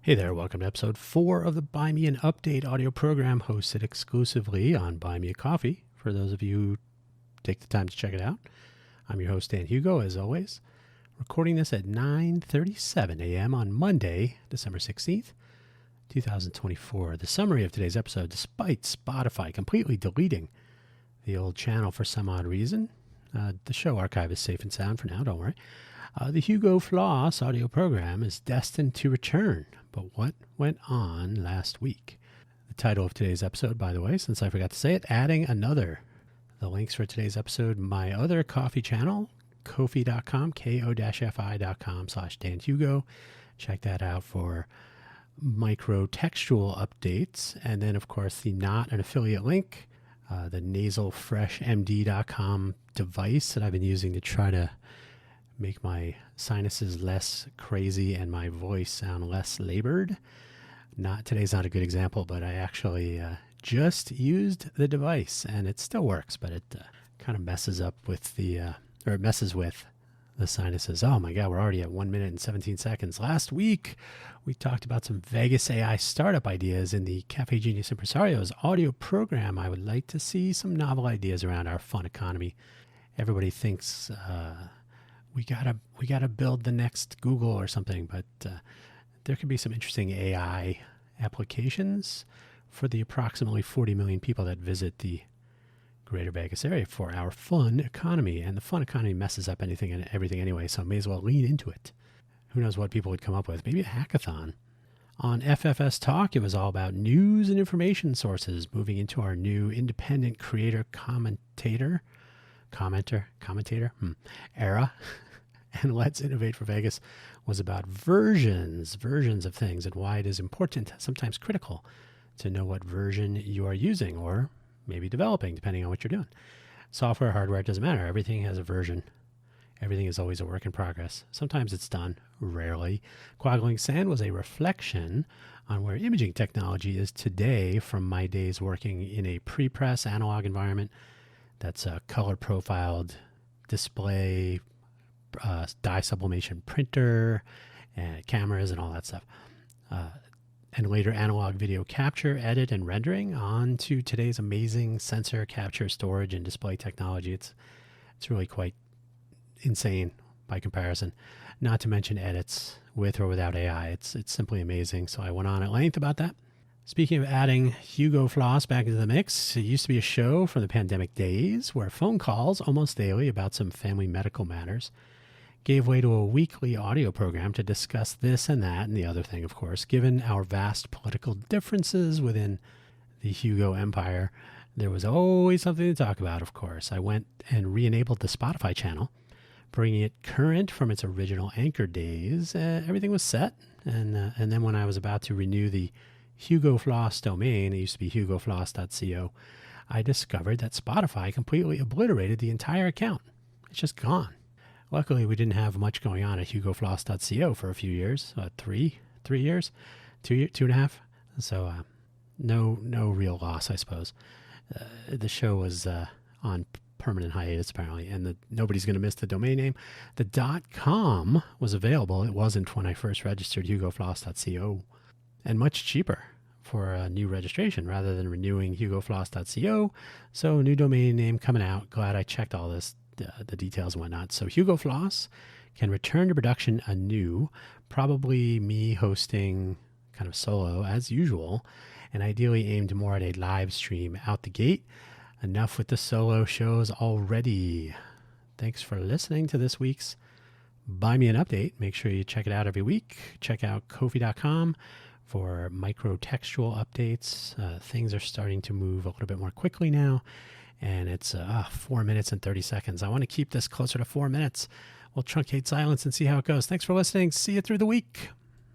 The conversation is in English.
Hey there, welcome to episode 4 of the Buy Me an Update audio program hosted exclusively on Buy Me a Coffee. For those of you who take the time to check it out, I'm your host, Dan Hugo, as always, recording this at 9:37 a.m. on Monday, December 16th, 2024. The summary of today's episode: despite Spotify completely deleting the old channel for some odd reason, the show archive is safe and sound for now, don't worry. The Hugo Floss audio program is destined to return. But what went on last week? The title of today's episode, by the way, since I forgot to say it, Adding Another. The links for today's episode, my other coffee channel, ko-fi.com, ko-fi.com/Dan Hugo. Check that out for micro textual updates. And then, of course, the not an affiliate link, the nasalfreshmd.com device that I've been using to try to make my sinuses less crazy and my voice sound less labored. Today's not a good example, but I actually just used the device and it still works, but it kind of messes with the sinuses. Oh my God, we're already at 1 minute and 17 seconds. Last week, we talked about some Vegas AI startup ideas in the Cafe Genius Impresario's audio program. I would like to see some novel ideas around our fun economy. Everybody thinks we gotta build the next Google or something, but there could be some interesting AI applications for the approximately 40 million people that visit the Greater Vegas area for our fun economy. And the fun economy messes up anything and everything anyway, so may as well lean into it. Who knows what people would come up with? Maybe a hackathon. On FFS Talk, it was all about news and information sources, moving into our new independent creator commentator era. And Let's Innovate for Vegas was about versions of things and why it is important, sometimes critical, to know what version you are using or maybe developing, depending on what you're doing. Software, hardware, it doesn't matter. Everything has a version. Everything is always a work in progress. Sometimes it's done, rarely. Quaggling Sand was a reflection on where imaging technology is today from my days working in a pre-press analog environment that's a color profiled display, dye sublimation printer, and cameras and all that stuff. And later analog video capture, edit, and rendering on to today's amazing sensor capture, storage, and display technology. It's really quite insane by comparison. Not to mention edits with or without AI. It's simply amazing. So I went on at length about that. Speaking of adding Hugo Floss back into the mix, it used to be a show from the pandemic days where phone calls almost daily about some family medical matters gave way to a weekly audio program to discuss this and that and the other thing, of course. Given our vast political differences within the Hugo empire, there was always something to talk about, of course. I went and re-enabled the Spotify channel, bringing it current from its original anchor days. Everything was set, and then when I was about to renew the Hugo Floss domain, it used to be hugofloss.co, I discovered that Spotify completely obliterated the entire account. It's just gone. Luckily, we didn't have much going on at hugofloss.co for a few years, 3 years, 2.5. So no real loss, I suppose. The show was on permanent hiatus, apparently, and nobody's going to miss the domain name. The .com was available. It wasn't when I first registered hugofloss.co, and much cheaper for a new registration rather than renewing hugofloss.co. So new domain name coming out. Glad I checked all this, the details and whatnot. So Hugo Floss can return to production anew, probably me hosting kind of solo as usual, and ideally aimed more at a live stream out the gate. Enough with the solo shows already. Thanks for listening to this week's Buy Me an Update. Make sure you check it out every week. Check out ko-fi.com for micro textual updates. Things are starting to move a little bit more quickly now, and it's 4 minutes and 30 seconds. I want to keep this closer to 4 minutes. We'll truncate silence and see how it goes. Thanks for listening. See you through the week.